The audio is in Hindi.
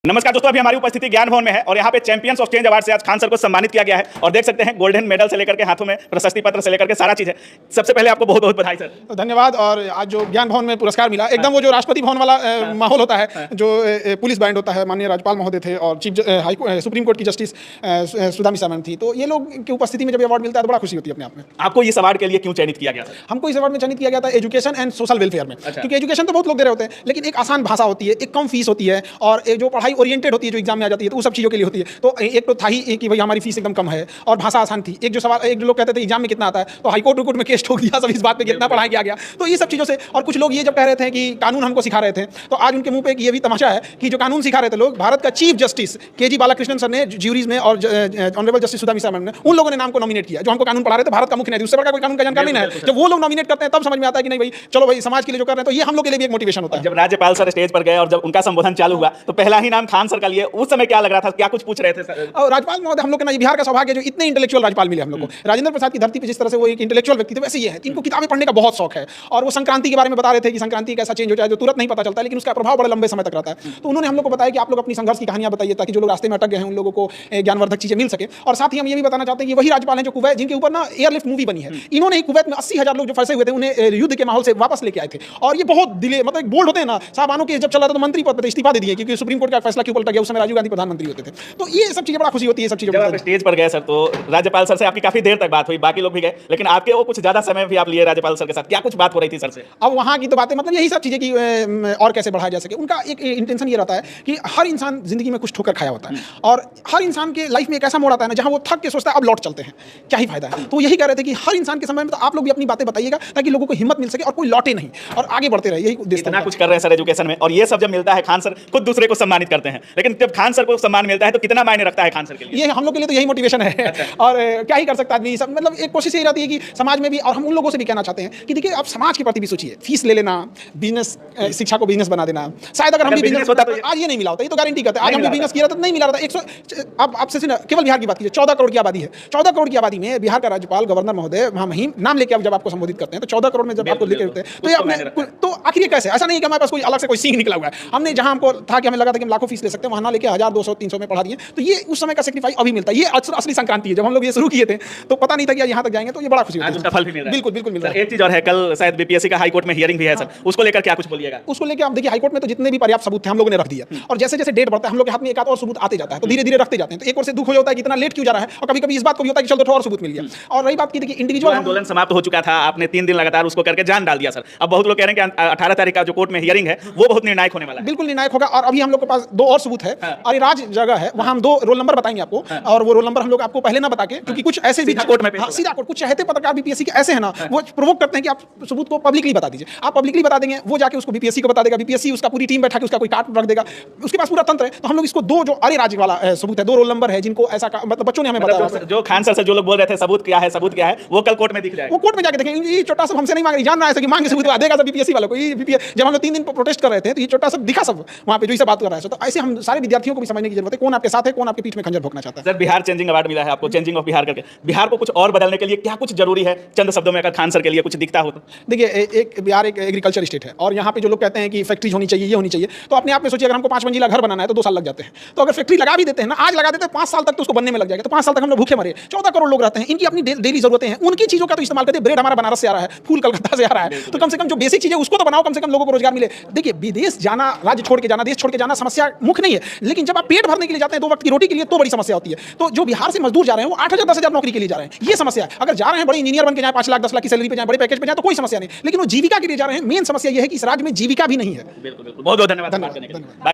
नमस्कार दोस्तों, अभी हमारी उपस्थिति ज्ञान भवन में है और यहाँ पे चैंपियंस ऑफ चेंज अवार्ड से आज खान सर को सम्मानित किया गया है और देख सकते हैं गोल्डन मेडल से लेकर के हाथों में प्रशस्ति पत्र से लेकर के सारा चीज है। सबसे पहले आपको बहुत बहुत बधाई सर। तो धन्यवाद। और आज जो ज्ञान भवन में पुरस्कार मिला एकदम वो जो राष्ट्रपति भवन वाला माहौल होता है, जो पुलिस बैंड होता है, माननीय राज्यपाल महोदय थे और सुप्रीम कोर्ट की जस्टिस सुधा मिश्रा मैम थी, तो ये लोग की उपस्थिति में जब अवार्ड मिलता है तो बड़ा खुशी होती है अपने आप में। आपको इस अवार्ड के लिए क्यों चयनित किया गया? हमको इस अवार्ड में चयनित किया गया था एजुकेशन एंड सोशल वेलफेयर में, क्योंकि एजुकेशन तो बहुत लोग दे रहे होते हैं, लेकिन एक आसान भाषा होती है, एक कम फीस होती है और जो पढ़ाई ओरिएंटेड होती है, जो एग्जाम में आ जाती है, तो उस सब चीज़ों के लिए होती है। तो एक तो था ही कि भाई हमारी फीस एकदम कम है और भाषा आसान थी। एक जो लोग कहते थे एग्जाम में कितना आता है, तो हाईकोर्ट में केस ठोक दिया सब इस बात पे कितना पढ़ाया गया। तो ये सब चीज़ों से, और कुछ लोग ये जब कह रहे थे कि कानून हमको सिखा रहे थे, तो आज उनके मुंह पे ये भी तमाशा है कि जो कानून सिखा रहे थे लोग, भारत का chief justice K G. Balakrishnan sir ने ज्यूरीज में और honourable justice Sudha Mishra ma'am ने, उन लोगों ने नाम को नॉमिनेट किया जो हमको कानून पढ़ा रहे थे। भारत का मुख्य न्यायाधीश, उससे बड़ा कोई कानून का जानकार नहीं है। जब वो लोग नॉमिनेट करते हैं तब समझ में आता है कि नहीं भाई चलो भाई समाज के लिए जो कर रहे हैं, तो ये हम लोग के लिए भी एक मोटिवेशन होता है। जब राज्यपाल सर स्टेज पर गए और जब उनका संबोधन चालू हुआ तो पहला ही नाम खान सर का लिए, उस समय क्या लग रहा था, क्या कुछ पूछ रहे थे सर? और राज्यपाल महोदय, हम लोग के ना बिहार का सौभाग्य जो इतने इंटेलेक्चुअल राज्यपाल मिले हम लोग को। राजेंद्र प्रसाद की धरती पे जिस तरह से वो एक इंटेलेक्चुअल व्यक्ति थे, वैसे ये है। इनको किताबें पढ़ने का बहुत शौक है और वो संक्रांति के बारे में बता रहे थे कि संक्रांति कैसा चेंज हो जाए, जो तुरंत नहीं पता चलता, लेकिन उसका प्रभाव बड़े लंबे समय तक रहता है। तो उन्होंने हम लोग को बताया कि आप लोग अपनी संघर्ष की कहानियां बताइए, ताकि जो लोग रास्ते में अटक गए हैं उन लोगों को ज्ञानवर्धक चीजें मिल सके। और साथ ही हम ये भी बताना चाहते हैं कि वही राज्यपाल हैं जो कुवैत, जिनके ऊपर ना एयरलिफ्ट मूवी बनी है, इन्होंने कुवैत में 80,000 लोग जो फंसे हुए थे उन्हें युद्ध के माहौल से वापस लेके आए थे। और ये बहुत दिले मतलब बोल्ड होते हैं ना, साहबानों के जब चला था तो मंत्री पद पर इस्तीफा दे दिए, क्योंकि सुप्रीम कोर्ट का फैसला क्यों पलटा गया, उस समय राजीव गांधी प्रधानमंत्री होते थे। तो ये सब चीजें बड़ा खुशी होती है। सब चीजें स्टेज पर गए सर, तो राज्यपाल सर से आपकी काफी देर तक बात हुई, बाकी लोग भी गए, लेकिन आपके वो कुछ ज्यादा समय भी आप लिए राज्यपाल सर के साथ, क्या कुछ बात हो रही थी सर से? अब वहाँ की तो बातें मतलब यही सब चीजें कि और कैसे बढ़ाया जा सके। उनका एक इंटेंशन ये रहता है कि हर इंसान जिंदगी में कुछ ठोकर खाया होता है और हर इंसान के लाइफ में एक ऐसा मोड़ आता है ना जहाँ वो थक के सोचता है अब लौट चलते हैं, क्या ही फायदा है। तो यही कह रहे थे कि हर इंसान के समय में तो आप लोग भी अपनी बातें बताइएगा, ताकि लोगों को हिम्मत मिल सके और कोई लौटे नहीं और आगे बढ़ते रहे। यही उद्देश्य। इतना कुछ कर रहे हैं सर एजुकेशन में, और ये सब जब मिलता है, खान सर खुद दूसरे को सम्मानित करते हैं, लेकिन जब खान सर को सम्मान मिलता है तो कितना मायने रखता है खान सर के लिए? ये हम लोग के लिए तो यही मोटिवेशन है। और क्या ही कर सकता आदमी। सब मतलब एक कोशिश यही रहती है कि समाज में भी, और हम उन लोगों से भी कहना चाहते हैं कि देखिए आप समाज के प्रति भी सोचिए। फीस ले लेना, बिजनेस, शिक्षा को बिजनेस बना देना, शायद अगर हम भी बिजनेस होता तो आज ये नहीं मिला होता। ये तो गारंटी करते हैं, आज हम भी बिजनेस किया था तो नहीं मिला रहता। 100 अब आपसे केवल बिहार की बात कीजिए, 14 करोड़ की आबादी है। 14 करोड़ की आबादी में बिहार का राज्यपाल गवर्नर महोदय महिम नाम लेके जब आपको संबोधित करते हैं, तो 14 करोड़ में जब आपको लेके होते हैं तो ये आपने तो आखिर ये कैसे? ऐसा नहीं है कि हमारे पास कोई अलग से कोई सीख निकला हुआ है। हमने जहां हमको था कि हमें लगा था कि हम लाखों फीस ले सकते हैं, वहां ना लेके 1000, 200, 300 में पढ़ा दिए। तो ये उस समय का सेक्रीफाइस अभी मिलता है। ये असली संक्रांति है। जब हम लोग ये शुरू किए थे तो पता नहीं था कि यहाँ तक जाएंगे, तो ये बड़ा खुशी होती है। उसका फल भी मिल रहा है। बिल्कुल बिल्कुल मिल रहा है। एक चीज और है, कल शायद बीपीएससी का हाई कोर्ट में हियरिंग भी है सर, उसको लेकर क्या कुछ बोलिएगा? उसको लेकर आप देखिए, हाईकोर्ट में तो जितने भी पर्याप्त सबूत थे हम लोगों ने रख दिया, और जैसे जैसे डेट बढ़ता है हम लोग के हाथ में एक आध और सबूत आते जाता है, तो धीरे धीरे रखते जाते हैं। तो एक और से दुख हो जाता है कि इतना लेट क्यों जा रहा है, और कभी कभी इस बात को भी होता है कि चलो थोड़ा और सबूत मिल गया। और रही बात की देखिए इंडिविजुअल आंदोलन समाप्त हो चुका था, आपने 3 दिन लगातार उसको करके जान डाल दिया सर। अब बहुत लोग कह रहे हैं कि 18 तारीख का जो कोर्ट में हियरिंग है वो बहुत निर्णायक होने वाला है। बिल्कुल निर्णायक होगा। और अभी हम लोग के पास 2 और सबूत है, अरिराज जगह है, वहां हम 2 रोल नंबर बताएंगे आपको, और वो रोल नंबर हम लोग आपको पहले ना बता के, क्योंकि कुछ ऐसे भी कोर्ट में सीधा कोर्ट, कुछ चाहते पत्रकार बीपीएससी के ऐसे है ना, वो प्रोवोक करते हैं कि आप सबूत को पब्लिकली बता दीजिए। आप पब्लिकली बता देंगे, वो जाके उसको बीपीएससी को बता देगा, बीपीएससी उसका पूरी टीम बैठा के उसका कोई काट रख देगा, उसके पास पूरा तंत्र है। तो हम लोग इसको 2 जो अरिराज वाला सबूत है, 2 रोल नंबर है जिनको ऐसा मतलब बच्चों ने हमें बताया। जो खान सर से जो लोग बोल रहे थे सबूत क्या है सबूत क्या है, वो कल कोर्ट में दिख जाएगा। वो कोर्ट में जाके देखेंगे। ये छोटा सब हमसे नहीं मांग रही, जान रहा है कि मांगे सबूत देगा सब बीपीएससी वालों को। ये जब हम लोग 3 दिन प्रोटेस्ट कर रहे थे तो ये छोटा सब दिखा सब वहां पे जो इसे बात कर रहा है। तो ऐसे हम सारे विद्यार्थियों को भी समझने की जरूरत है, कौन आपके साथ है, कौन आपके पीठ में खंजर भोंकना चाहता है। सर बिहार चेंजिंग अवार्ड मिला है आपको, चेंजिंग ऑफ बिहार करके। बिहार को कुछ और बदलने के लिए क्या कुछ जरूरी है, चंद शब्दों में अगर खान सर के लिए कुछ दिखता हो तो? देखिए, एक बिहार एक एग्रीकल्चर स्टेट है, और यहाँ पे जो लोग कहते हैं कि फैक्ट्रीज होनी चाहिए, ये होनी चाहिए, तो अपने आप में सोचिए अगर हमको 5 मंजिला घर बनाना है तो 2 साल लग जाते हैं। तो अगर फैक्ट्री लगा भी देते हैं ना, आज लगा देते हैं, 5 साल तक तो उसको बनने में लग जाएगा। तो 5 साल तक हम लोग भूखे मरे। 14 करोड़ लोग रहते हैं, इनकी अपनी डेली जरूरतें हैं, उनकी चीजों का तो इस्तेमाल करते हैं। ब्रेड हमारा बनारस से आ रहा है, फूल कलकत्ता से आ रहा है, तो कम से कम जो बेसिक चीजें उसको तो बनाओ, कम से कम लोगों को रोजगार मिले। देखिए, विदेश जाना, राज्य छोड़ के जाना, देश छोड़ के जाना समस्या मुख्य नहीं है, लेकिन जब आप पेट भरने के लिए जाते हैं 2 वक्त की रोटी के लिए, तो बड़ी समस्या होती है। तो जो बिहार से मजदूर जा रहे हैं वो 8,000 10,000 नौकरी के लिए जा रहे हैं, ये समस्या है। अगर जा रहे हैं बड़े इंजीनियर बन के जाए, 5 लाख 10 लाख की सैलरी पे जाए, बड़े पैकेज पे जाए, तो कोई समस्या नहीं, लेकिन वो जीविका के लिए जा रहे हैं। मेन समस्या ये है कि इस राज्य में जीविका भी नहीं है। बिल्कुल बिल्कुल, बहुत बहुत धन्यवाद।